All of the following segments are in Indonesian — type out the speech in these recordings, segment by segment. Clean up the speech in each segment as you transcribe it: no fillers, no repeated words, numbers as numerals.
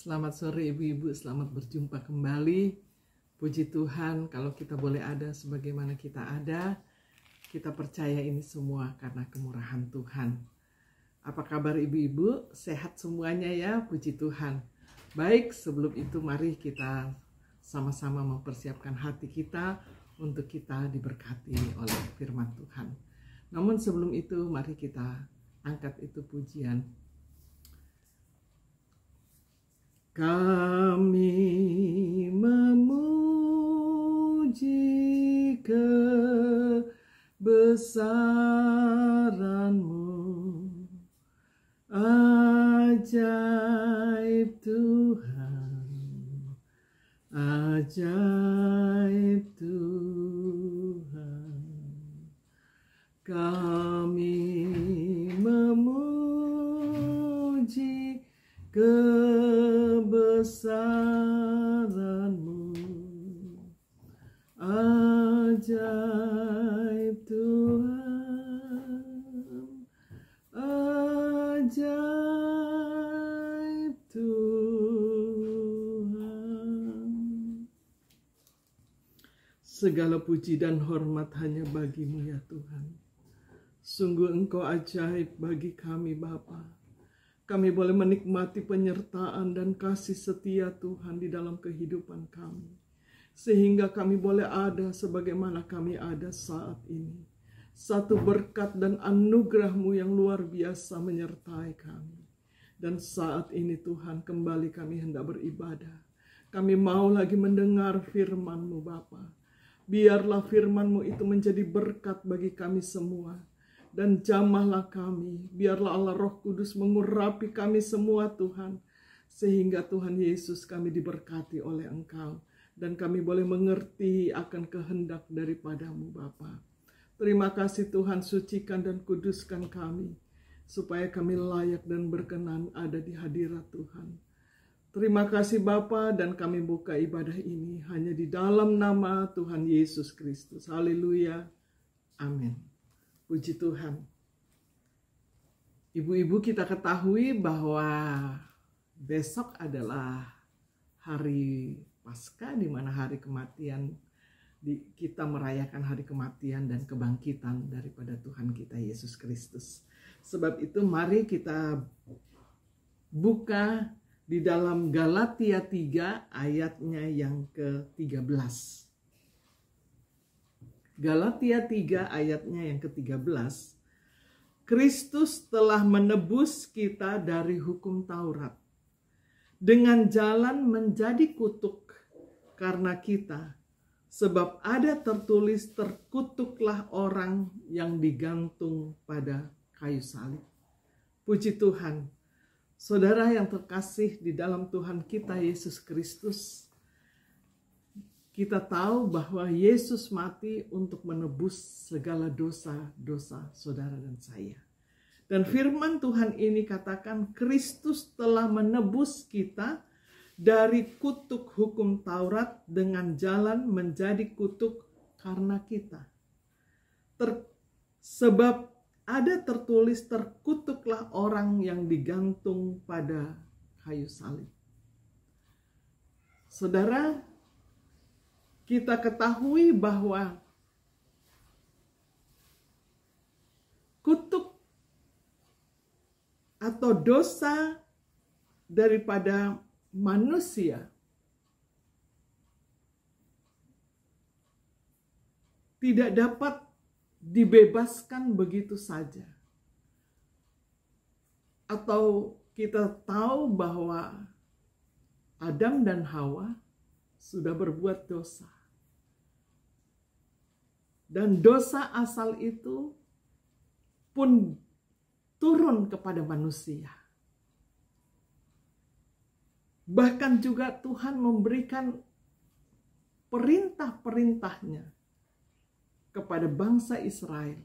Selamat sore ibu-ibu, selamat berjumpa kembali. Puji Tuhan kalau kita boleh ada sebagaimana kita ada. Kita percaya ini semua karena kemurahan Tuhan. Apa kabar ibu-ibu? Sehat semuanya ya, puji Tuhan. Baik, sebelum itu mari kita sama-sama mempersiapkan hati kita untuk kita diberkati oleh firman Tuhan. Namun sebelum itu mari kita angkat itu pujian. Kami memuji kebesaran-Mu, ajaib Tuhan, ajaib Tuhan. Kami memuji kebesaran-Mu, ajaib Tuhan, ajaib Tuhan. Segala puji dan hormat hanya bagi-Mu ya Tuhan. Sungguh Engkau ajaib bagi kami Bapa. Kami boleh menikmati penyertaan dan kasih setia Tuhan di dalam kehidupan kami. Sehingga kami boleh ada sebagaimana kami ada saat ini. Satu berkat dan anugerah-Mu yang luar biasa menyertai kami. Dan saat ini Tuhan kembali kami hendak beribadah. Kami mau lagi mendengar firman-Mu Bapa. Biarlah firman-Mu itu menjadi berkat bagi kami semua. Dan jamahlah kami, biarlah Allah Roh Kudus mengurapi kami semua Tuhan. Sehingga Tuhan Yesus kami diberkati oleh Engkau. Dan kami boleh mengerti akan kehendak daripada-Mu Bapa. Terima kasih Tuhan, sucikan dan kuduskan kami. Supaya kami layak dan berkenan ada di hadirat Tuhan. Terima kasih Bapa, dan kami buka ibadah ini hanya di dalam nama Tuhan Yesus Kristus. Haleluya. Amin. Puji Tuhan. Ibu-ibu, kita ketahui bahwa besok adalah hari Paskah, di mana hari kematian, kita merayakan hari kematian dan kebangkitan daripada Tuhan kita Yesus Kristus. Sebab itu mari kita buka di dalam Galatia 3 ayatnya yang ke-13. Galatia 3 ayatnya yang ke-13. Kristus telah menebus kita dari hukum Taurat dengan jalan menjadi kutuk karena kita, sebab ada tertulis, terkutuklah orang yang digantung pada kayu salib. Puji Tuhan. Saudara yang terkasih di dalam Tuhan kita Yesus Kristus, kita tahu bahwa Yesus mati untuk menebus segala dosa-dosa saudara dan saya. Dan firman Tuhan ini katakan Kristus telah menebus kita dari kutuk hukum Taurat dengan jalan menjadi kutuk karena kita. Sebab ada tertulis, terkutuklah orang yang digantung pada kayu salib. Saudara, kita ketahui bahwa kutuk atau dosa daripada manusia tidak dapat dibebaskan begitu saja. Atau kita tahu bahwa Adam dan Hawa sudah berbuat dosa. Dan dosa asal itu pun turun kepada manusia. Bahkan juga Tuhan memberikan perintah-perintahnya kepada bangsa Israel.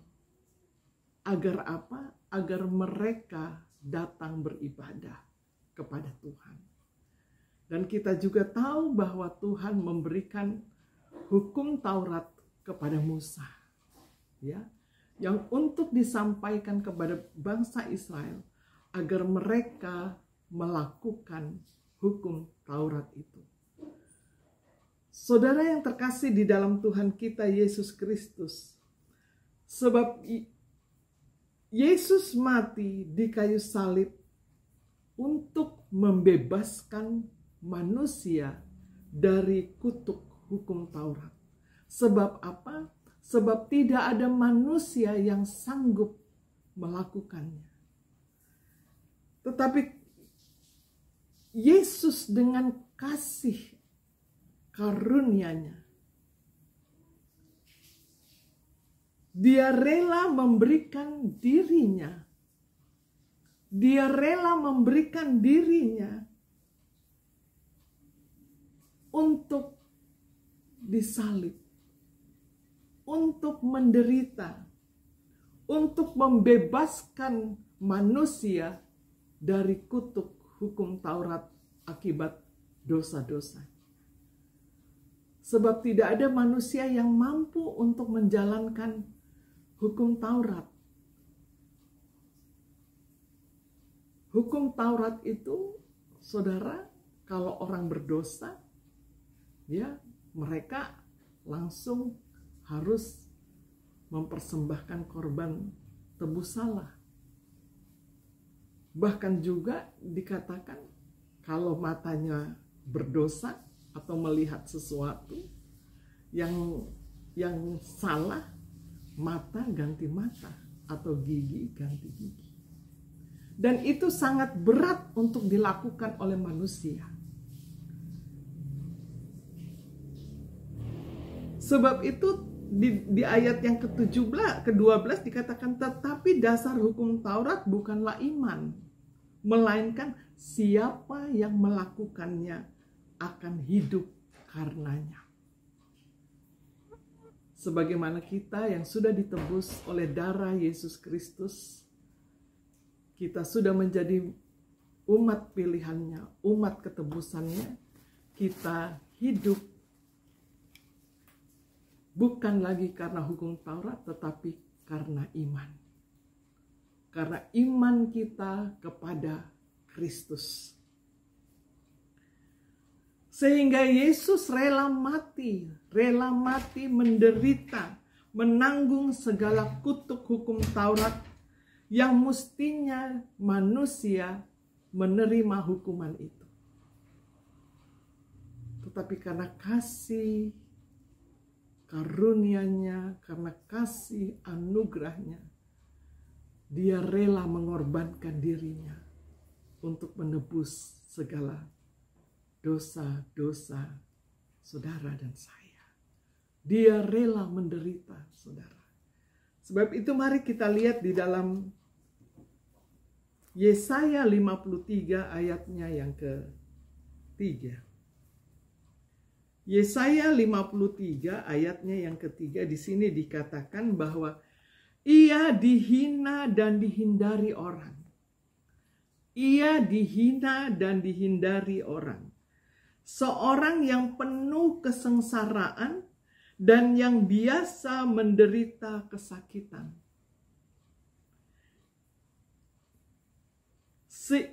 Agar apa? Agar mereka datang beribadah kepada Tuhan. Dan kita juga tahu bahwa Tuhan memberikan hukum Taurat kepada Musa, ya, yang untuk disampaikan kepada bangsa Israel agar mereka melakukan hukum Taurat itu. Saudara yang terkasih di dalam Tuhan kita Yesus Kristus, sebab Yesus mati di kayu salib untuk membebaskan manusia dari kutuk hukum Taurat. Sebab apa? Sebab tidak ada manusia yang sanggup melakukannya. Tetapi Yesus dengan kasih karunia-Nya, Dia rela memberikan dirinya. Dia rela memberikan dirinya untuk disalib, untuk menderita, untuk membebaskan manusia dari kutuk hukum Taurat akibat dosa-dosa. Sebab tidak ada manusia yang mampu untuk menjalankan hukum Taurat. Hukum Taurat itu, saudara, kalau orang berdosa, ya mereka langsung harus mempersembahkan korban tebus salah. Bahkan juga dikatakan kalau matanya berdosa atau melihat sesuatu yang salah, mata ganti mata atau gigi ganti gigi. Dan itu sangat berat untuk dilakukan oleh manusia. Sebab itu di ayat yang ke-12 dikatakan, tetapi dasar hukum Taurat bukanlah iman, melainkan siapa yang melakukannya akan hidup karenanya. Sebagaimana kita yang sudah ditebus oleh darah Yesus Kristus, kita sudah menjadi umat pilihannya, umat ketebusannya, kita hidup bukan lagi karena hukum Taurat, tetapi karena iman. Karena iman kita kepada Kristus. Sehingga Yesus rela mati menderita, menanggung segala kutuk hukum Taurat yang mestinya manusia menerima hukuman itu. Tetapi karena kasih karunia-Nya, karena kasih anugerah-Nya, Dia rela mengorbankan dirinya untuk menebus segala dosa-dosa saudara dan saya. Dia rela menderita, saudara. Sebab itu mari kita lihat di dalam Yesaya 53 ayatnya yang ke-3. Yesaya 53 ayatnya yang ke-3, di sini dikatakan bahwa ia dihina dan dihindari orang. Ia dihina dan dihindari orang. Seorang yang penuh kesengsaraan dan yang biasa menderita kesakitan.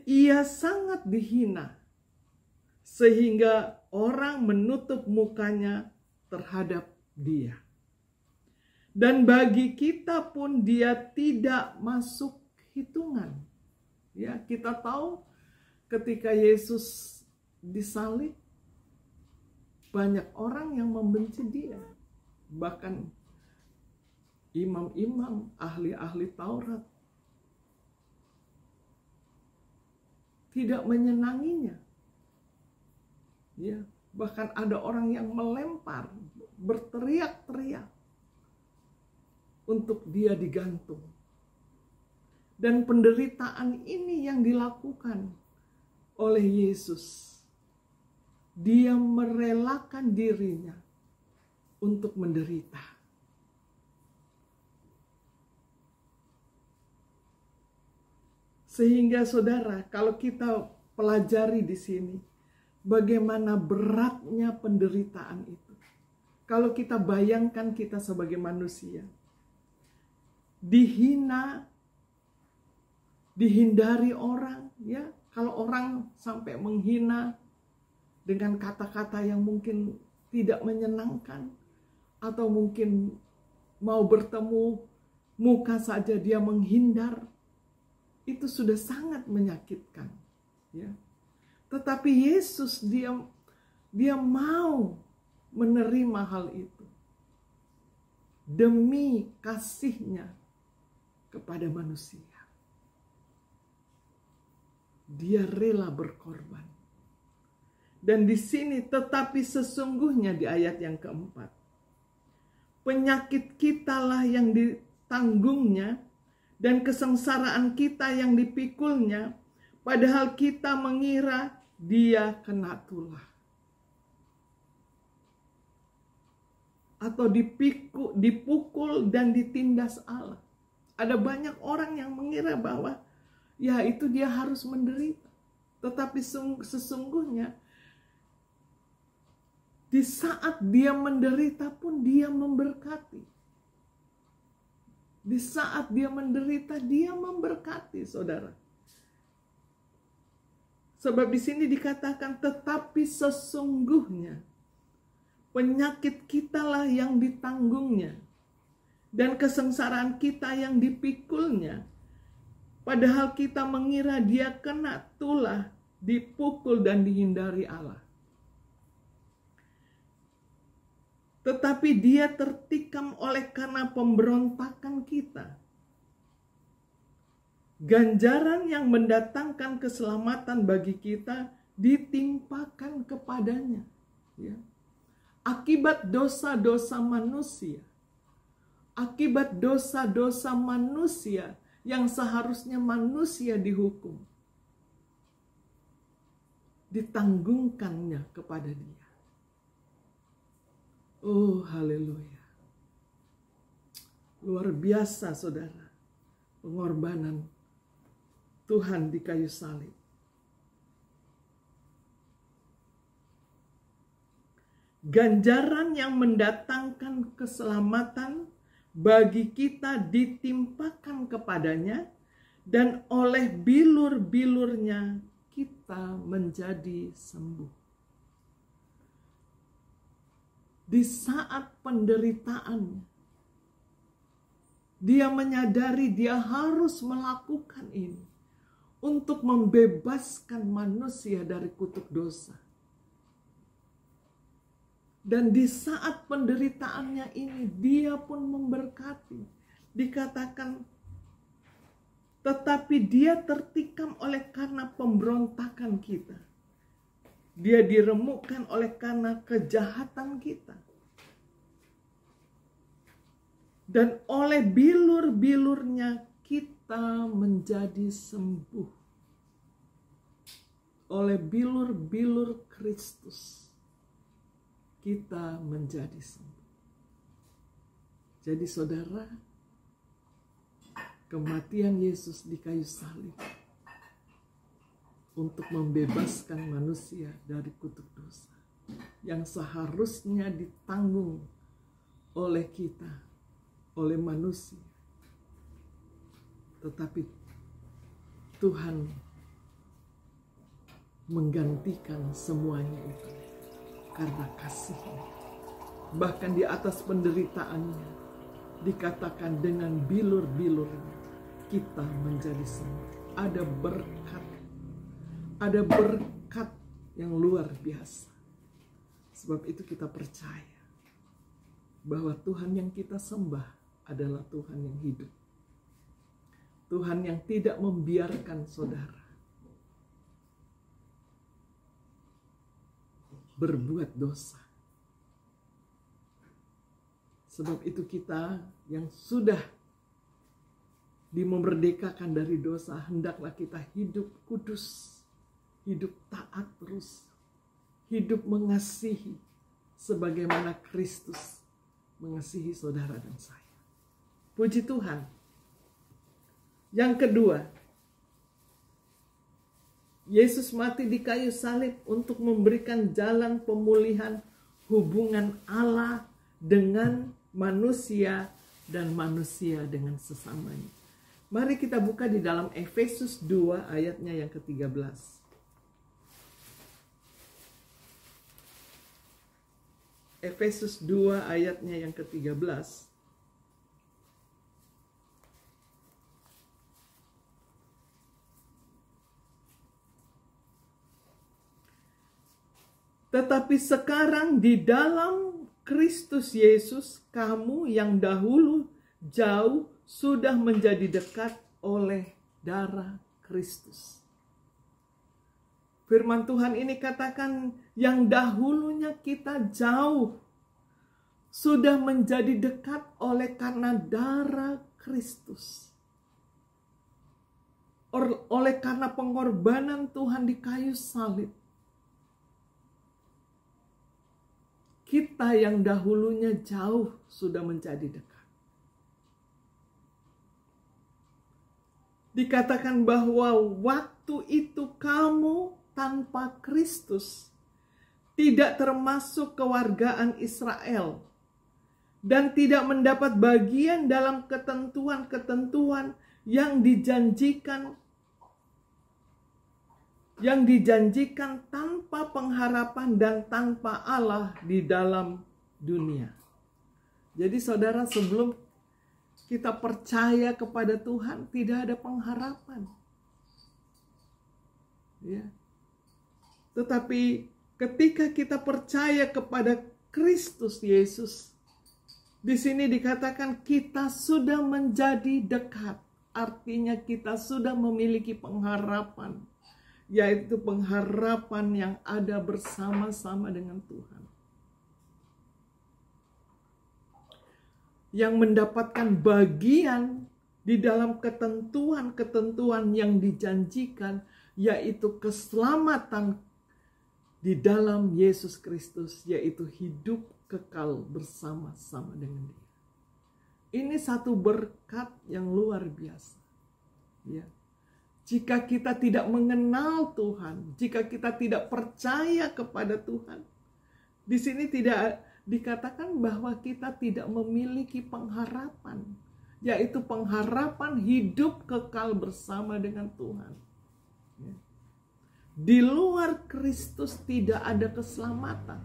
Ia sangat dihina sehingga orang menutup mukanya terhadap dia. Dan bagi kita pun dia tidak masuk hitungan. Ya, kita tahu ketika Yesus disalib, banyak orang yang membenci dia. Bahkan imam-imam, ahli-ahli Taurat tidak menyenanginya. Ya, bahkan ada orang yang melempar, berteriak-teriak untuk dia digantung. Dan penderitaan ini yang dilakukan oleh Yesus. Dia merelakan dirinya untuk menderita. Sehingga saudara, kalau kita pelajari di sini, bagaimana beratnya penderitaan itu. Kalau kita bayangkan kita sebagai manusia, dihina, dihindari orang, ya, Kalau orang sampai menghina dengan kata-kata yang mungkin tidak menyenangkan, atau mungkin mau bertemu muka saja dia menghindar, itu sudah sangat menyakitkan, ya. Tetapi Yesus dia mau menerima hal itu demi kasihnya kepada manusia. Dia rela berkorban. Dan di sini tetapi sesungguhnya di ayat yang keempat, penyakit kitalah yang ditanggungnya dan kesengsaraan kita yang dipikulnya, padahal kita mengira dia kena tulah. Atau dipukul dan ditindas Allah. Ada banyak orang yang mengira bahwa ya itu dia harus menderita. Tetapi sesungguhnya di saat dia menderita pun dia memberkati. Di saat dia menderita dia memberkati, saudara. Sebab di sini dikatakan tetapi sesungguhnya penyakit kitalah yang ditanggungnya dan kesengsaraan kita yang dipikulnya. Padahal kita mengira dia kena tulah, dipukul dan dihindari Allah. Tetapi dia tertikam oleh karena pemberontakan kita. Ganjaran yang mendatangkan keselamatan bagi kita ditimpakan kepadanya. Ya. Akibat dosa-dosa manusia. Akibat dosa-dosa manusia yang seharusnya manusia dihukum. Ditanggungkannya kepada dia. Oh, haleluya. Luar biasa, saudara. Pengorbanan Tuhan di kayu salib. Ganjaran yang mendatangkan keselamatan bagi kita ditimpakan kepadanya, dan oleh bilur-bilurnya kita menjadi sembuh. Di saat penderitaannya, dia menyadari dia harus melakukan ini untuk membebaskan manusia dari kutuk dosa. Dan di saat penderitaannya ini dia pun memberkati. Dikatakan, tetapi dia tertikam oleh karena pemberontakan kita. Dia diremukkan oleh karena kejahatan kita. Dan oleh bilur-bilurnya kita menjadi sembuh. Oleh bilur-bilur Kristus kita menjadi sembuh. Jadi saudara, kematian Yesus di kayu salib untuk membebaskan manusia dari kutuk dosa yang seharusnya ditanggung oleh kita, oleh manusia. Tetapi Tuhan menggantikan semuanya itu karena kasih-Nya. Bahkan di atas penderitaannya dikatakan dengan bilur-bilurnya kita menjadi sembuh. Ada berkat yang luar biasa. Sebab itu kita percaya bahwa Tuhan yang kita sembah adalah Tuhan yang hidup. Tuhan yang tidak membiarkan saudara berbuat dosa. Sebab itu kita yang sudah dimerdekakan dari dosa, hendaklah kita hidup kudus, hidup taat terus, hidup mengasihi sebagaimana Kristus mengasihi saudara dan saya. Puji Tuhan. Yang kedua, Yesus mati di kayu salib untuk memberikan jalan pemulihan hubungan Allah dengan manusia dan manusia dengan sesamanya. Mari kita buka di dalam Efesus 2 ayatnya yang ke-13. Efesus 2 ayatnya yang ke-13. Tetapi sekarang di dalam Kristus Yesus, kamu yang dahulu jauh sudah menjadi dekat oleh darah Kristus. Firman Tuhan ini katakan yang dahulunya kita jauh sudah menjadi dekat oleh karena darah Kristus. Oleh karena pengorbanan Tuhan di kayu salib. Kita yang dahulunya jauh sudah menjadi dekat. Dikatakan bahwa waktu itu kamu tanpa Kristus tidak termasuk kewargaan Israel dan tidak mendapat bagian dalam ketentuan-ketentuan yang dijanjikan tanpa pengharapan dan tanpa Allah di dalam dunia. Jadi saudara, sebelum kita percaya kepada Tuhan, tidak ada pengharapan. Ya. Tetapi ketika kita percaya kepada Kristus Yesus, di sini dikatakan kita sudah menjadi dekat. Artinya kita sudah memiliki pengharapan, yaitu pengharapan yang ada bersama-sama dengan Tuhan. Yang mendapatkan bagian di dalam ketentuan-ketentuan yang dijanjikan, yaitu keselamatan di dalam Yesus Kristus, yaitu hidup kekal bersama-sama dengan Dia. Ini satu berkat yang luar biasa. Ya. Jika kita tidak mengenal Tuhan, jika kita tidak percaya kepada Tuhan, di sini tidak dikatakan bahwa kita tidak memiliki pengharapan, yaitu pengharapan hidup kekal bersama dengan Tuhan. Ya. Di luar Kristus tidak ada keselamatan.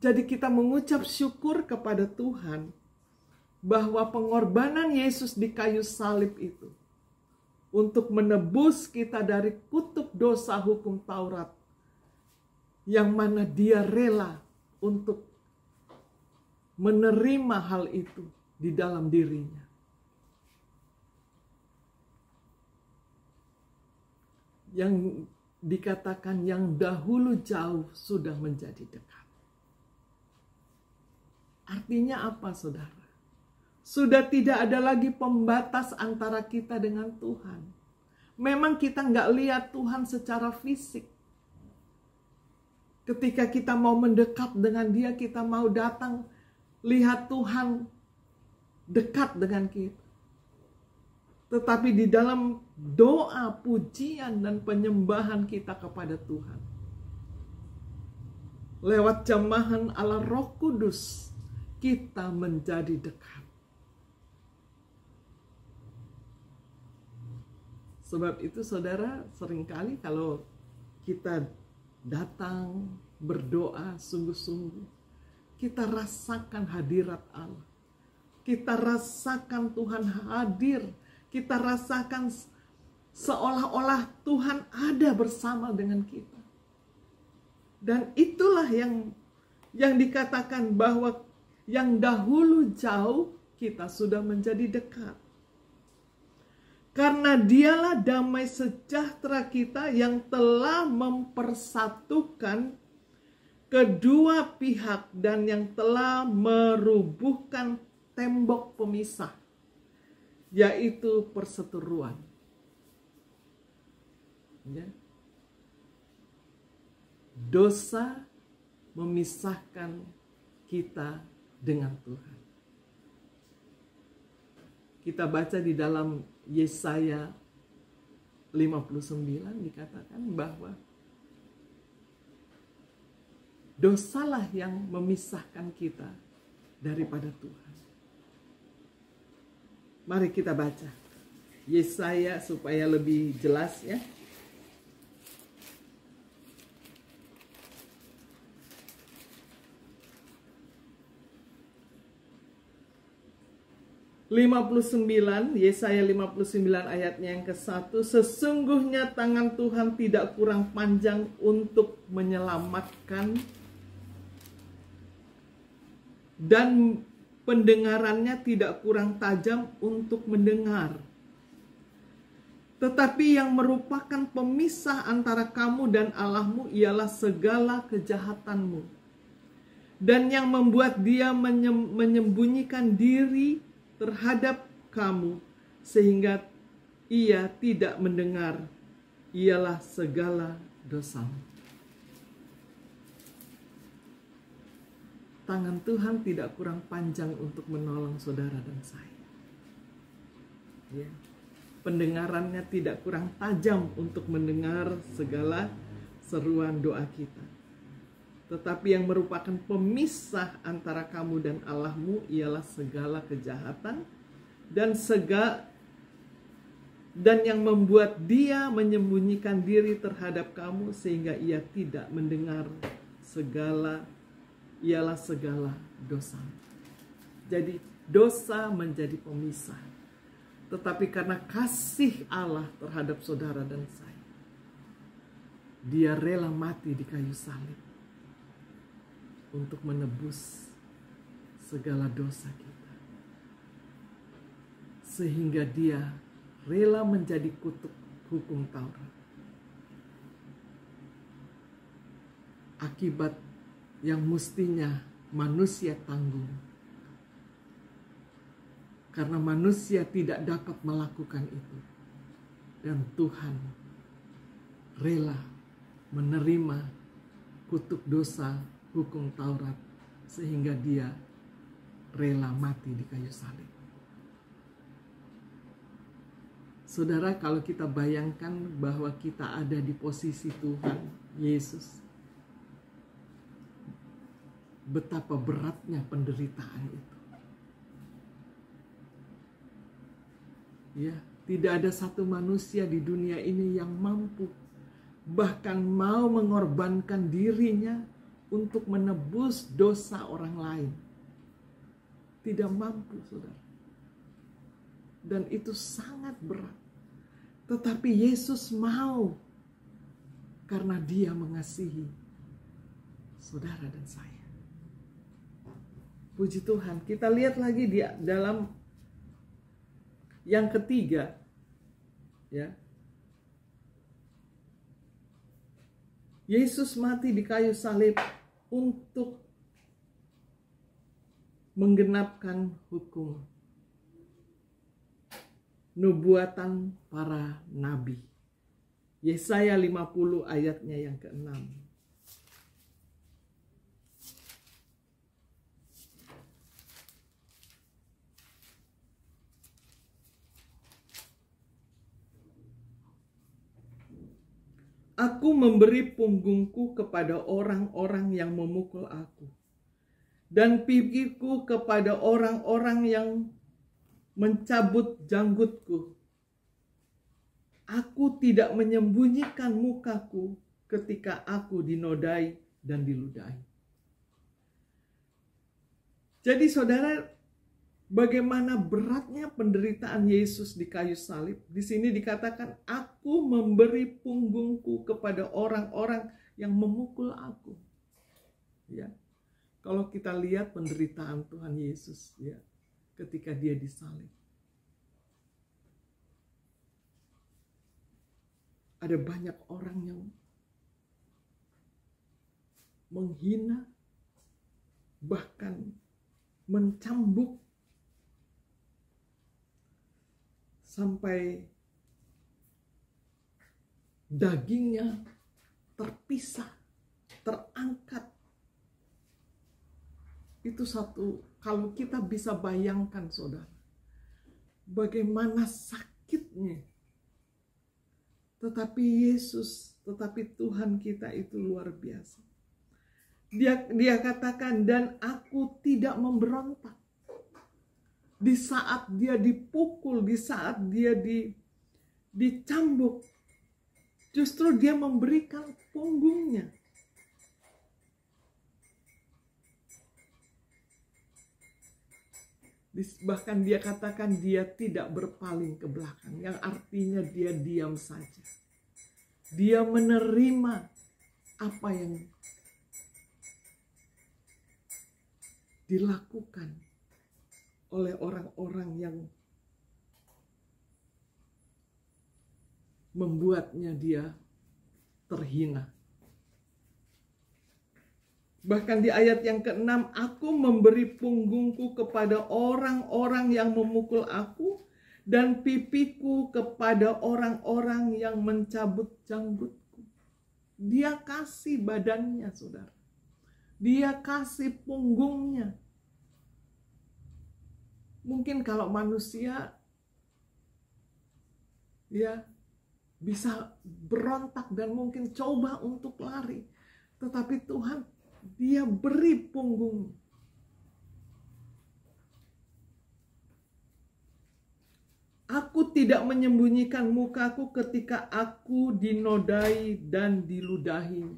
Jadi kita mengucap syukur kepada Tuhan bahwa pengorbanan Yesus di kayu salib itu untuk menebus kita dari kutub dosa hukum Taurat, yang mana Dia rela untuk menerima hal itu di dalam dirinya. Yang dikatakan yang dahulu jauh sudah menjadi dekat. Artinya apa, saudara? Sudah tidak ada lagi pembatas antara kita dengan Tuhan. Memang kita nggak lihat Tuhan secara fisik. Ketika kita mau mendekat dengan Dia, kita mau datang, lihat Tuhan dekat dengan kita. Tetapi di dalam doa, pujian, dan penyembahan kita kepada Tuhan, lewat jamahan Allah Roh Kudus, kita menjadi dekat. Sebab itu saudara, seringkali kalau kita datang berdoa sungguh-sungguh, kita rasakan hadirat Allah. Kita rasakan Tuhan hadir. Kita rasakan seolah-olah Tuhan ada bersama dengan kita. Dan itulah yang dikatakan bahwa yang dahulu jauh kita sudah menjadi dekat. Karena Dialah damai sejahtera kita yang telah mempersatukan kedua pihak dan yang telah merubuhkan tembok pemisah, yaitu perseteruan. Ya. Dosa memisahkan kita dengan Tuhan. Kita baca di dalam Yesaya 59 dikatakan bahwa dosalah yang memisahkan kita daripada Tuhan. Mari kita baca Yesaya supaya lebih jelas ya. 59, Yesaya 59 ayatnya yang ke-1, sesungguhnya tangan Tuhan tidak kurang panjang untuk menyelamatkan dan pendengarannya tidak kurang tajam untuk mendengar. Tetapi yang merupakan pemisah antara kamu dan Allahmu ialah segala kejahatanmu. Dan yang membuat dia menyembunyikan diri terhadap kamu sehingga ia tidak mendengar ialah segala dosamu. Tangan Tuhan tidak kurang panjang untuk menolong saudara dan saya. Ya. Pendengarannya tidak kurang tajam untuk mendengar segala seruan doa kita. Tetapi yang merupakan pemisah antara kamu dan Allahmu ialah segala kejahatan dan yang membuat dia menyembunyikan diri terhadap kamu sehingga ia tidak mendengar ialah segala dosa. Jadi dosa menjadi pemisah. Tetapi karena kasih Allah terhadap saudara dan saya, dia rela mati di kayu salib untuk menebus segala dosa kita. Sehingga dia rela menjadi kutuk hukum Taurat. Akibat yang mestinya manusia tanggung. Karena manusia tidak dapat melakukan itu. Dan Tuhan rela menerima kutuk dosa hukum Taurat sehingga dia rela mati di kayu salib. Saudara, kalau kita bayangkan bahwa kita ada di posisi Tuhan Yesus, betapa beratnya penderitaan itu. Ya, tidak ada satu manusia di dunia ini yang mampu bahkan mau mengorbankan dirinya untuk menebus dosa orang lain. Tidak mampu, saudara. Dan itu sangat berat. Tetapi Yesus mau karena dia mengasihi saudara dan saya. Puji Tuhan. Kita lihat lagi di dalam yang ketiga. Ya. Yesus mati di kayu salib untuk menggenapkan hukum nubuatan para nabi. Yesaya 50 ayatnya yang ke-6. Aku memberi punggungku kepada orang-orang yang memukul aku, dan pipiku kepada orang-orang yang mencabut janggutku. Aku tidak menyembunyikan mukaku ketika aku dinodai dan diludahi. Jadi saudara, bagaimana beratnya penderitaan Yesus di kayu salib. Di sini dikatakan, aku memberi punggungku kepada orang-orang yang memukul aku. Ya. Kalau kita lihat penderitaan Tuhan Yesus, ya, ketika dia disalib, ada banyak orang yang menghina, bahkan mencambuk sampai dagingnya terpisah, terangkat. Itu satu, kalau kita bisa bayangkan saudara, bagaimana sakitnya. Tetapi Yesus, tetapi Tuhan kita itu luar biasa. Dia katakan, dan aku tidak memberontak. di saat dia dipukul, di saat dia dicambuk, justru dia memberikan punggungnya. Bahkan dia katakan dia tidak berpaling ke belakang, yang artinya dia diam saja. Dia menerima apa yang dilakukan oleh orang-orang yang membuatnya dia terhina. Bahkan di ayat yang ke-6, aku memberi punggungku kepada orang-orang yang memukul aku, dan pipiku kepada orang-orang yang mencabut janggutku. Dia kasih badannya, saudara. Dia kasih punggungnya. Mungkin kalau manusia, ya, bisa berontak dan mungkin coba untuk lari. Tetapi Tuhan, dia beri punggung. Aku tidak menyembunyikan mukaku ketika aku dinodai dan diludahi.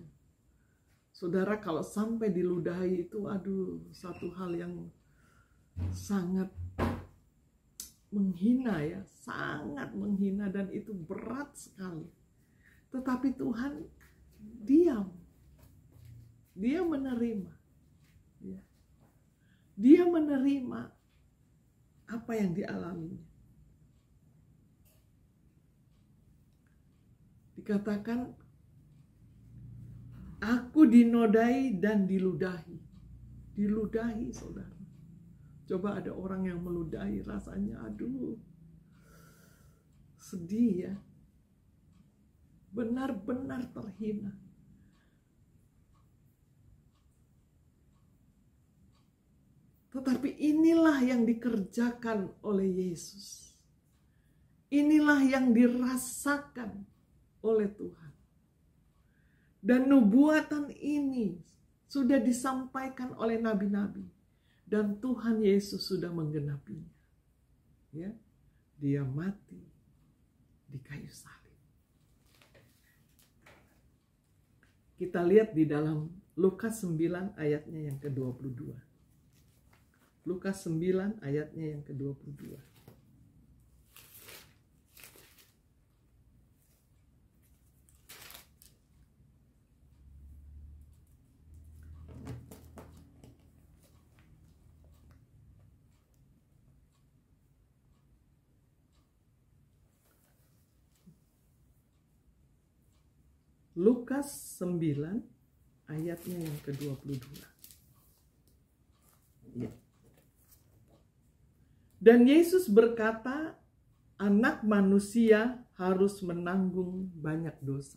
Saudara, kalau sampai diludahi itu, aduh, satu hal yang sangat menghina, ya, sangat menghina, dan itu berat sekali. Tetapi Tuhan diam. Dia menerima. Dia menerima apa yang dialaminya. Dikatakan, aku dinodai dan diludahi. Diludahi, saudara. Coba ada orang yang meludahi, rasanya aduh, sedih, ya. Benar-benar terhina. Tetapi inilah yang dikerjakan oleh Yesus. Inilah yang dirasakan oleh Tuhan. Dan nubuatan ini sudah disampaikan oleh nabi-nabi. Dan Tuhan Yesus sudah menggenapinya. Ya, dia mati di kayu salib. Kita lihat di dalam Lukas 9 ayatnya yang ke-22. Lukas 9 ayatnya yang ke-22. Lukas 9 ayatnya yang ke-22. Ya. Dan Yesus berkata, anak manusia harus menanggung banyak dosa.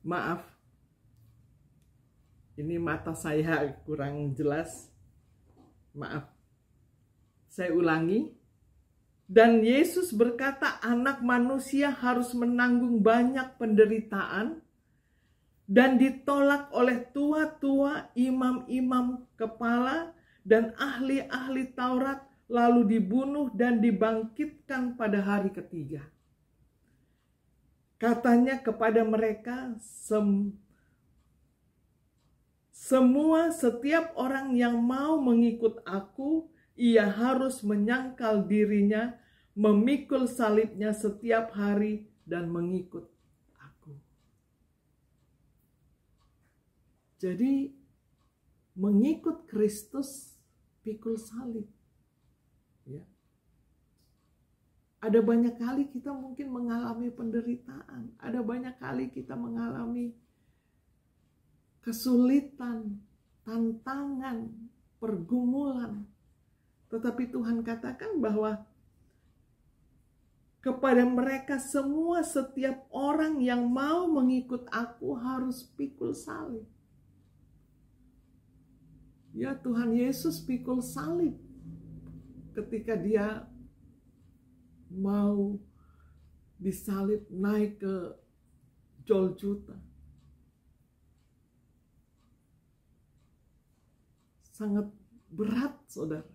Maaf, ini mata saya kurang jelas. Maaf, saya ulangi. Dan Yesus berkata, anak manusia harus menanggung banyak penderitaan dan ditolak oleh tua-tua, imam-imam kepala, dan ahli-ahli Taurat, lalu dibunuh dan dibangkitkan pada hari ketiga. Katanya kepada mereka, setiap orang yang mau mengikut aku, ia harus menyangkal dirinya, memikul salibnya setiap hari, dan mengikut aku. Jadi, mengikut Kristus, pikul salib. Ya. Ada banyak kali kita mungkin mengalami penderitaan. Ada banyak kali kita mengalami kesulitan, tantangan, pergumulan. Tetapi Tuhan katakan bahwa kepada mereka semua, setiap orang yang mau mengikut aku harus pikul salib. Ya, Tuhan Yesus pikul salib ketika dia mau disalib naik ke Golgota. sangat berat, saudara.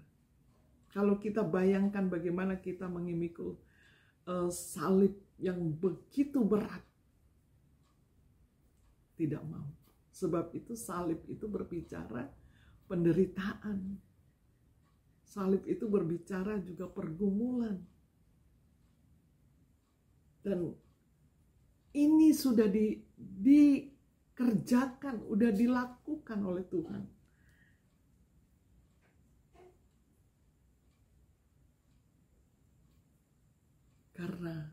Kalau kita bayangkan bagaimana kita mengimikul salib yang begitu berat, tidak mau. Sebab itu salib itu berbicara penderitaan. Salib itu berbicara juga pergumulan. Dan ini sudah dikerjakan, sudah dilakukan oleh Tuhan. Karena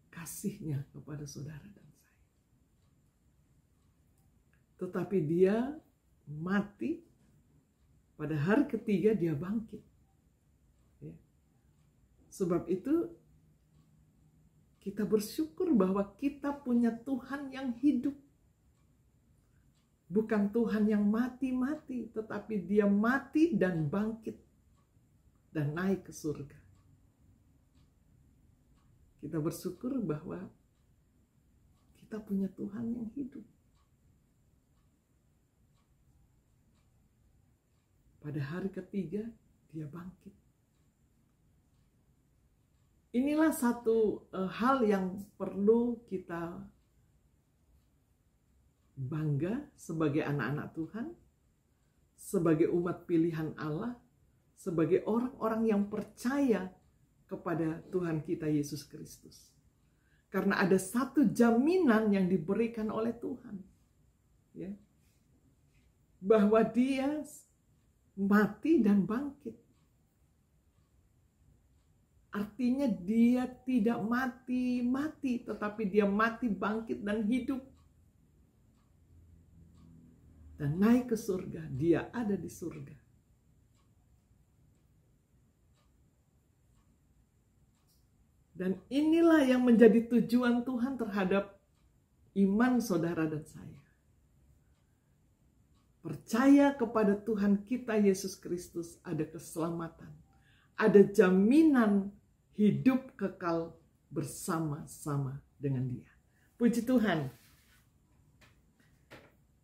kasih-Nya kepada saudara dan saya. Tetapi dia mati, pada hari ketiga dia bangkit. Ya. Sebab itu kita bersyukur bahwa kita punya Tuhan yang hidup. Bukan Tuhan yang mati-mati, tetapi dia mati dan bangkit dan naik ke surga. Kita bersyukur bahwa kita punya Tuhan yang hidup. Pada hari ketiga, dia bangkit. Inilah satu hal yang perlu kita bangga sebagai anak-anak Tuhan, sebagai umat pilihan Allah, sebagai orang-orang yang percaya kepada Tuhan kita Yesus Kristus. Karena ada satu jaminan yang diberikan oleh Tuhan. Ya. Bahwa dia mati dan bangkit. Artinya dia tidak mati-mati, tetapi dia mati, bangkit, dan hidup. Dan naik ke surga, dia ada di surga. Dan inilah yang menjadi tujuan Tuhan terhadap iman saudara dan saya. Percaya kepada Tuhan kita Yesus Kristus, ada keselamatan. Ada jaminan hidup kekal bersama-sama dengan Dia. Puji Tuhan.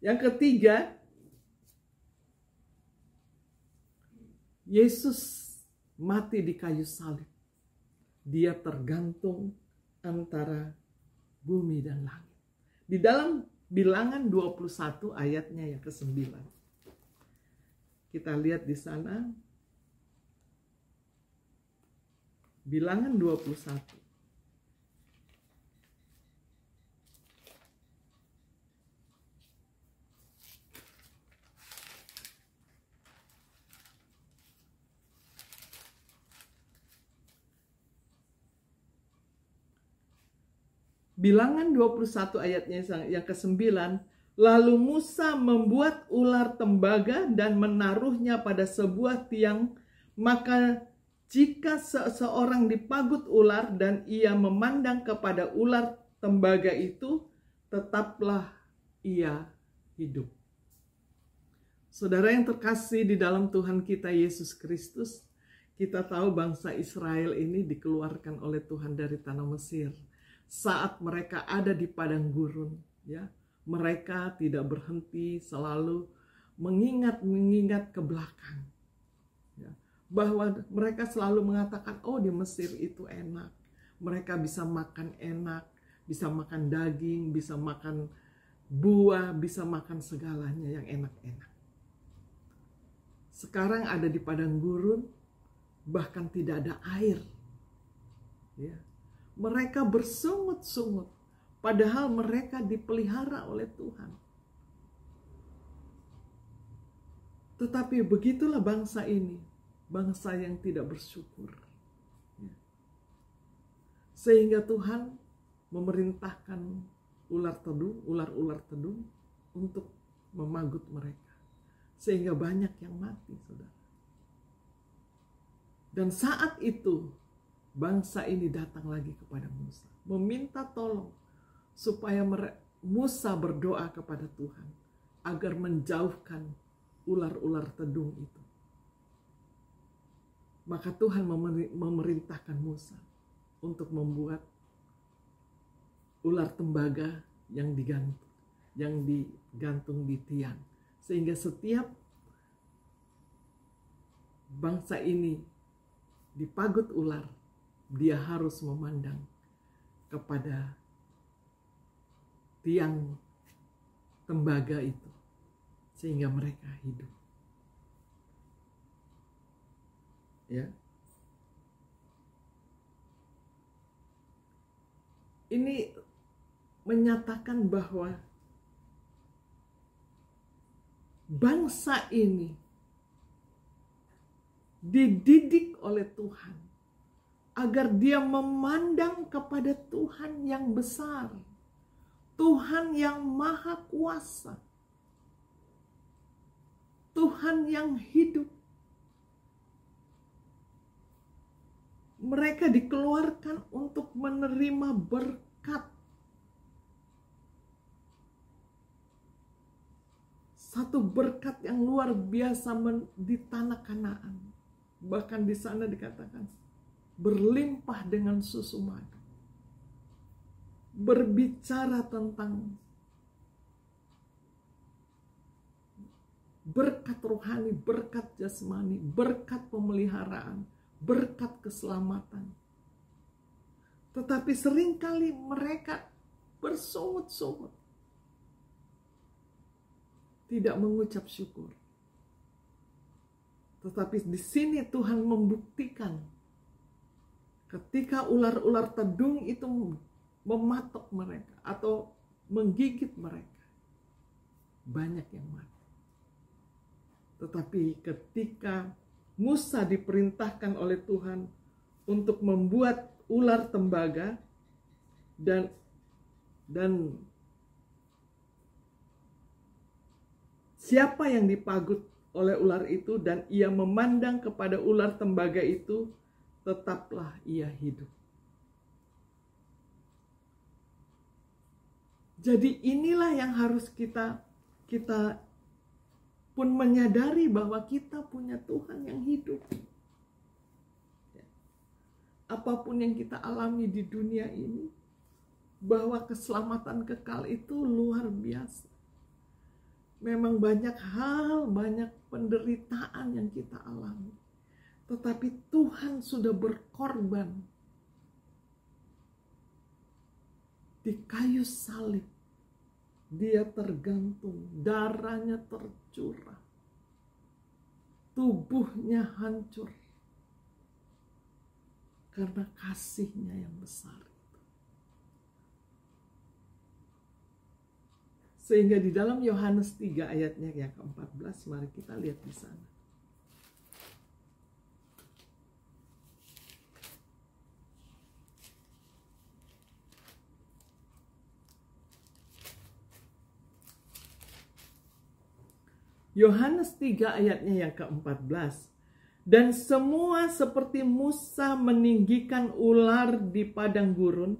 Yang ketiga, Yesus mati di kayu salib. Dia tergantung antara bumi dan langit. Di dalam Bilangan 21 ayatnya yang ke-9. Kita lihat di sana. Bilangan 21. Bilangan 21 ayatnya yang ke-9, lalu Musa membuat ular tembaga dan menaruhnya pada sebuah tiang, maka jika seseorang dipagut ular dan ia memandang kepada ular tembaga itu, tetaplah ia hidup. Saudara yang terkasih di dalam Tuhan kita Yesus Kristus, kita tahu bangsa Israel ini dikeluarkan oleh Tuhan dari tanah Mesir. Saat mereka ada di padang gurun, ya, mereka tidak berhenti, selalu mengingat ke belakang, ya, bahwa mereka selalu mengatakan, oh di Mesir itu enak, mereka bisa makan enak, bisa makan daging, bisa makan buah, bisa makan segalanya yang enak-enak. Sekarang ada di padang gurun, bahkan tidak ada air, ya. Mereka bersungut-sungut, padahal mereka dipelihara oleh Tuhan. Tetapi begitulah bangsa ini, bangsa yang tidak bersyukur. Sehingga Tuhan memerintahkan ular-ular tedung untuk memagut mereka. Sehingga banyak yang mati, saudara. Dan saat itu, bangsa ini datang lagi kepada Musa, meminta tolong supaya Musa berdoa kepada Tuhan agar menjauhkan ular-ular tedung itu. Maka Tuhan memerintahkan Musa untuk membuat ular tembaga yang digantung di tiang, sehingga setiap bangsa ini dipagut ular, dia harus memandang kepada tiang tembaga itu sehingga mereka hidup. Ya. Ini menyatakan bahwa bangsa ini dididik oleh Tuhan agar dia memandang kepada Tuhan yang besar, Tuhan yang maha kuasa, Tuhan yang hidup. Mereka dikeluarkan untuk menerima berkat. Satu berkat yang luar biasa di tanah Kanaan. Bahkan di sana dikatakan berlimpah dengan susu madu. Berbicara tentang berkat rohani, berkat jasmani, berkat pemeliharaan, berkat keselamatan. Tetapi seringkali mereka bersungut-sungut, tidak mengucap syukur. Tetapi di sini Tuhan membuktikan ketika ular-ular tedung itu mematok mereka atau menggigit mereka, banyak yang mati. Tetapi ketika Musa diperintahkan oleh Tuhan untuk membuat ular tembaga dan siapa yang dipagut oleh ular itu dan ia memandang kepada ular tembaga itu, tetaplah ia hidup. Jadi inilah yang harus kita pun menyadari bahwa kita punya Tuhan yang hidup. Apapun yang kita alami di dunia ini, bahwa keselamatan kekal itu luar biasa. Memang banyak hal, banyak penderitaan yang kita alami. Tetapi Tuhan sudah berkorban di kayu salib. Dia tergantung, darahnya tercurah, tubuhnya hancur karena kasihnya yang besar itu. Sehingga di dalam Yohanes 3 ayatnya yang ke-14, mari kita lihat di sana. Yohanes 3 ayatnya yang ke-14. Dan semua seperti Musa meninggikan ular di padang gurun,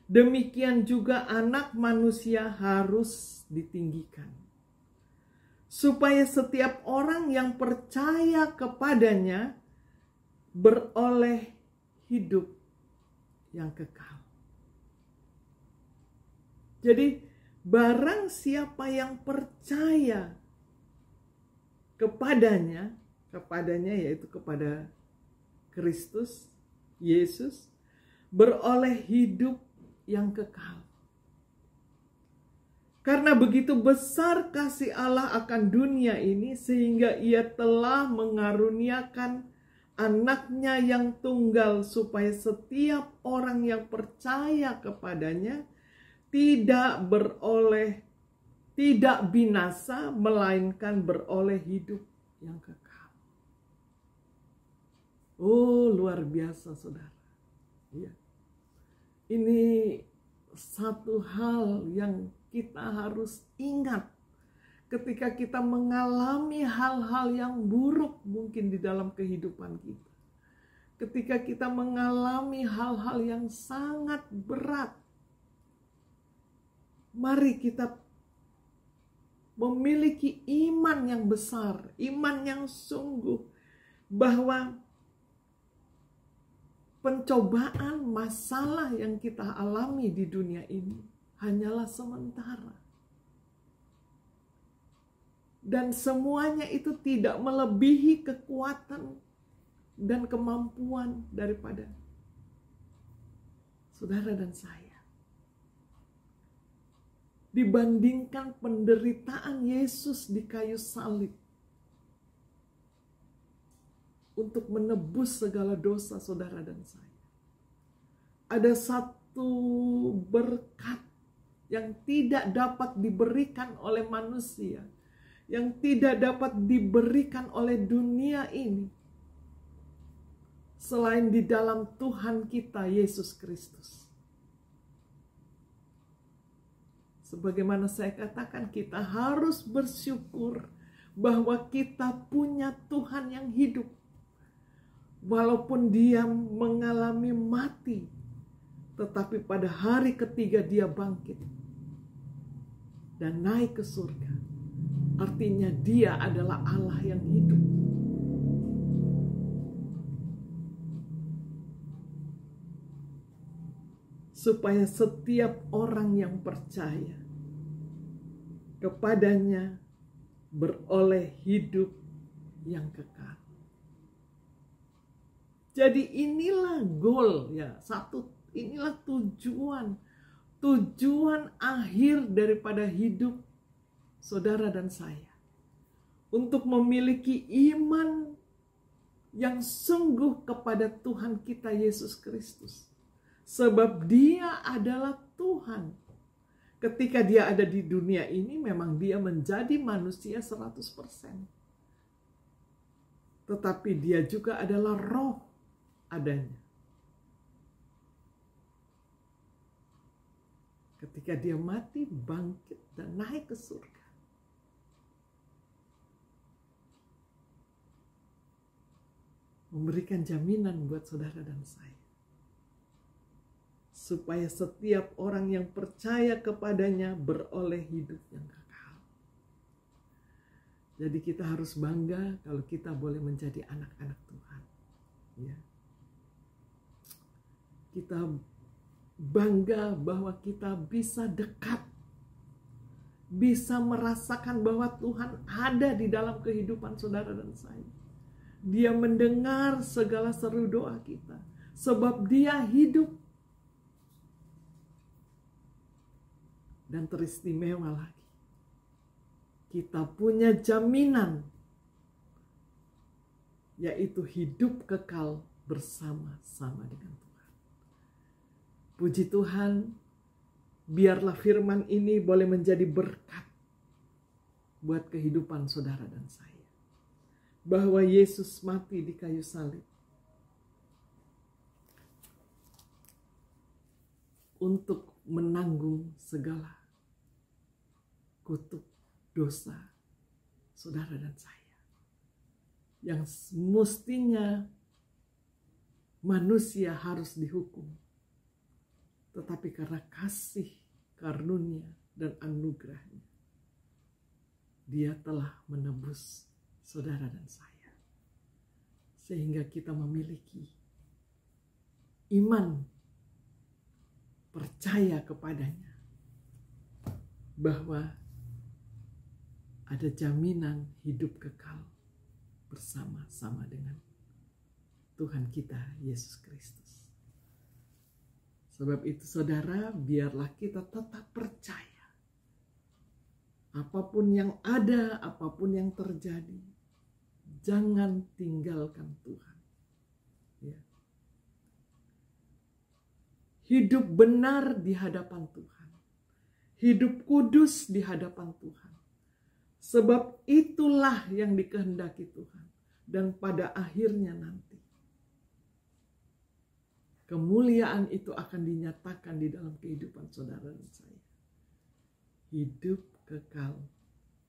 demikian juga Anak Manusia harus ditinggikan. Supaya setiap orang yang percaya kepadanya beroleh hidup yang kekal. Jadi barang siapa yang percaya kepadanya yaitu kepada Kristus, Yesus, beroleh hidup yang kekal. Karena begitu besar kasih Allah akan dunia ini, sehingga ia telah mengaruniakan anaknya yang tunggal, supaya setiap orang yang percaya kepadanya tidak binasa, melainkan beroleh hidup yang kekal. Oh, luar biasa, saudara. Ya. Ini satu hal yang kita harus ingat ketika kita mengalami hal-hal yang buruk mungkin di dalam kehidupan kita. Ketika kita mengalami hal-hal yang sangat berat, mari kita memiliki iman yang besar, iman yang sungguh, bahwa pencobaan, masalah yang kita alami di dunia ini hanyalah sementara. Dan semuanya itu tidak melebihi kekuatan dan kemampuan daripada saudara dan saya. Dibandingkan penderitaan Yesus di kayu salib untuk menebus segala dosa saudara dan saya. Ada satu berkat yang tidak dapat diberikan oleh manusia, yang tidak dapat diberikan oleh dunia ini, selain di dalam Tuhan kita Yesus Kristus. Sebagaimana saya katakan, kita harus bersyukur bahwa kita punya Tuhan yang hidup. Walaupun dia mengalami mati, tetapi pada hari ketiga dia bangkit dan naik ke surga. Artinya dia adalah Allah yang hidup. Supaya setiap orang yang percaya kepadanya beroleh hidup yang kekal. Jadi inilah goal ya, inilah tujuan akhir daripada hidup saudara dan saya. Untuk memiliki iman yang sungguh kepada Tuhan kita Yesus Kristus. Sebab dia adalah Tuhan. Ketika dia ada di dunia ini memang dia menjadi manusia 100%. Tetapi dia juga adalah roh adanya. Ketika dia mati, bangkit dan naik ke surga. Memberikan jaminan buat saudara dan saya. Supaya setiap orang yang percaya kepadanya beroleh hidup yang kekal. Jadi kita harus bangga kalau kita boleh menjadi anak-anak Tuhan. Ya. Kita bangga bahwa kita bisa dekat. Bisa merasakan bahwa Tuhan ada di dalam kehidupan saudara dan saya. Dia mendengar segala seru doa kita. Sebab dia hidup. Dan teristimewa lagi, kita punya jaminan, yaitu hidup kekal bersama-sama dengan Tuhan. Puji Tuhan, biarlah firman ini boleh menjadi berkat buat kehidupan saudara dan saya. Bahwa Yesus mati di kayu salib untuk menanggung segala kutuk dosa saudara dan saya. Yang mestinya manusia harus dihukum. Tetapi karena kasih, karunia, dan anugerahnya, dia telah menebus saudara dan saya. Sehingga kita memiliki iman, percaya kepadanya bahwa ada jaminan hidup kekal bersama-sama dengan Tuhan kita Yesus Kristus. Sebab itu saudara, biarlah kita tetap percaya. Apapun yang ada, apapun yang terjadi, jangan tinggalkan Tuhan. Ya. Hidup benar di hadapan Tuhan. Hidup kudus di hadapan Tuhan. Sebab itulah yang dikehendaki Tuhan. Dan pada akhirnya nanti, kemuliaan itu akan dinyatakan di dalam kehidupan saudara dan saya. Hidup kekal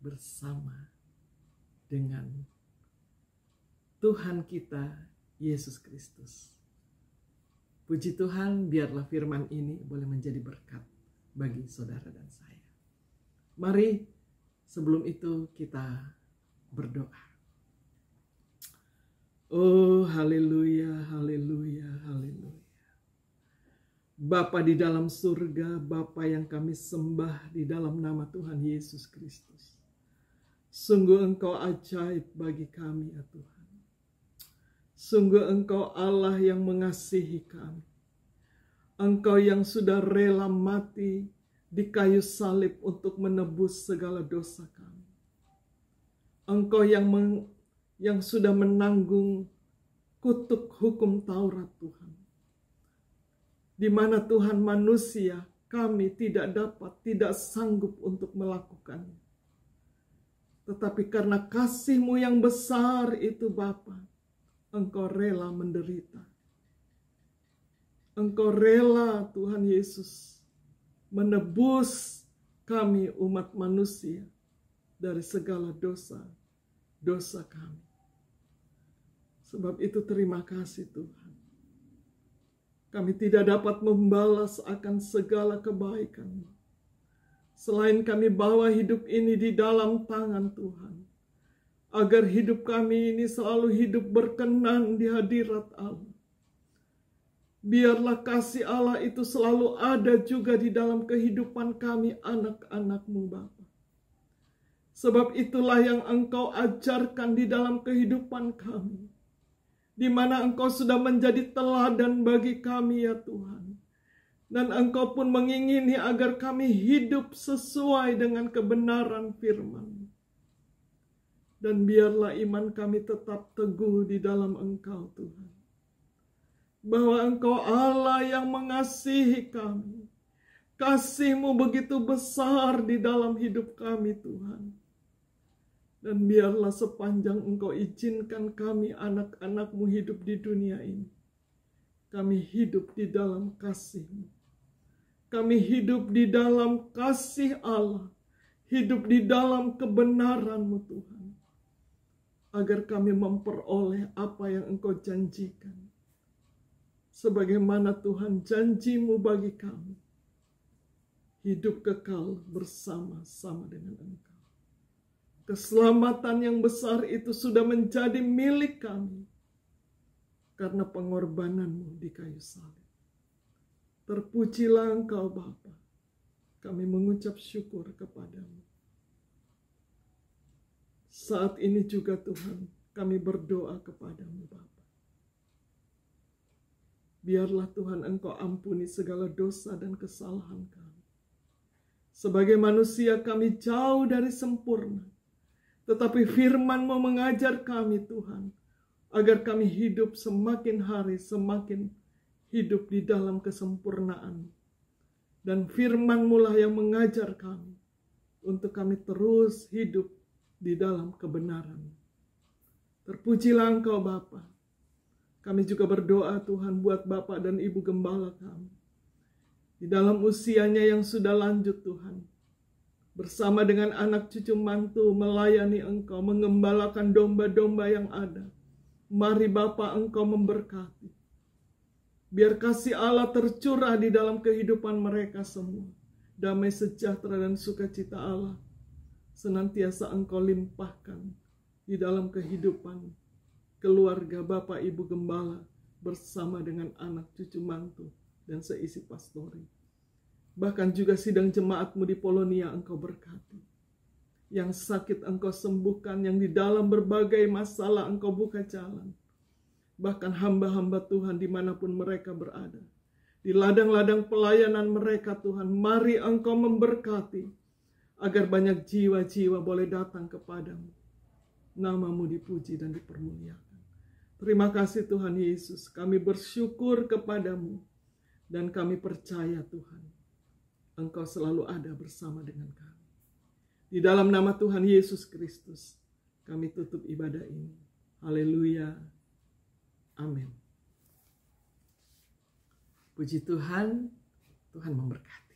bersama dengan Tuhan kita Yesus Kristus. Puji Tuhan, biarlah firman ini boleh menjadi berkat bagi saudara dan saya. Mari sebelum itu kita berdoa. Oh, haleluya, haleluya, haleluya. Bapa di dalam surga, Bapa yang kami sembah di dalam nama Tuhan Yesus Kristus. Sungguh Engkau ajaib bagi kami ya Tuhan. Sungguh Engkau Allah yang mengasihi kami. Engkau yang sudah rela mati di kayu salib untuk menebus segala dosa kami. Engkau yang sudah menanggung kutuk hukum Taurat Tuhan. Di mana Tuhan manusia kami tidak sanggup untuk melakukannya. Tetapi karena kasih-Mu yang besar itu Bapa, Engkau rela menderita. Engkau rela Tuhan Yesus menebus kami umat manusia dari segala dosa kami. Sebab itu terima kasih Tuhan. Kami tidak dapat membalas akan segala kebaikan-Mu. Selain kami bawa hidup ini di dalam tangan Tuhan. Agar hidup kami ini selalu hidup berkenan di hadirat Allah. Biarlah kasih Allah itu selalu ada juga di dalam kehidupan kami anak-anak-Mu Bapa. Sebab itulah yang Engkau ajarkan di dalam kehidupan kami. Di mana Engkau sudah menjadi teladan bagi kami ya Tuhan. Dan Engkau pun mengingini agar kami hidup sesuai dengan kebenaran firman. Dan biarlah iman kami tetap teguh di dalam Engkau Tuhan. Bahwa Engkau Allah yang mengasihi kami. Kasih-Mu begitu besar di dalam hidup kami Tuhan. Dan biarlah sepanjang Engkau izinkan kami anak-anak-Mu hidup di dunia ini. Kami hidup di dalam kasih-Mu. Kami hidup di dalam kasih Allah. Hidup di dalam kebenaran-Mu Tuhan. Agar kami memperoleh apa yang Engkau janjikan. Sebagaimana Tuhan janji-Mu bagi kami. Hidup kekal bersama-sama dengan Engkau. Keselamatan yang besar itu sudah menjadi milik kami. Karena pengorbanan-Mu di kayu salib. Terpujilah Engkau Bapa. Kami mengucap syukur kepadamu. Saat ini juga Tuhan, kami berdoa kepadamu Bapa. Biarlah Tuhan Engkau ampuni segala dosa dan kesalahan kami. Sebagai manusia kami jauh dari sempurna. Tetapi firman-Mu mengajar kami Tuhan. Agar kami hidup semakin hari semakin hidup di dalam kesempurnaan. Dan firman-Mu lah yang mengajar kami. Untuk kami terus hidup di dalam kebenaran. Terpujilah Engkau Bapa. Kami juga berdoa Tuhan buat Bapak dan Ibu Gembala kami. Di dalam usianya yang sudah lanjut Tuhan. Bersama dengan anak cucu mantu melayani Engkau. Mengembalakan domba-domba yang ada. Mari Bapa Engkau memberkati. Biar kasih Allah tercurah di dalam kehidupan mereka semua. Damai sejahtera dan sukacita Allah. Senantiasa Engkau limpahkan di dalam kehidupan keluarga Bapak Ibu Gembala bersama dengan anak cucu mantu dan seisi pastori. Bahkan juga sidang jemaat-Mu di Polonia Engkau berkati. Yang sakit Engkau sembuhkan, yang di dalam berbagai masalah Engkau buka jalan. Bahkan hamba-hamba Tuhan dimanapun mereka berada. Di ladang-ladang pelayanan mereka Tuhan, mari Engkau memberkati. Agar banyak jiwa-jiwa boleh datang kepadamu. Nama-Mu dipuji dan dipermuliakan. Terima kasih Tuhan Yesus. Kami bersyukur kepadamu. Dan kami percaya Tuhan. Engkau selalu ada bersama dengan kami. Di dalam nama Tuhan Yesus Kristus. Kami tutup ibadah ini. Haleluya. Amin. Puji Tuhan. Tuhan memberkati.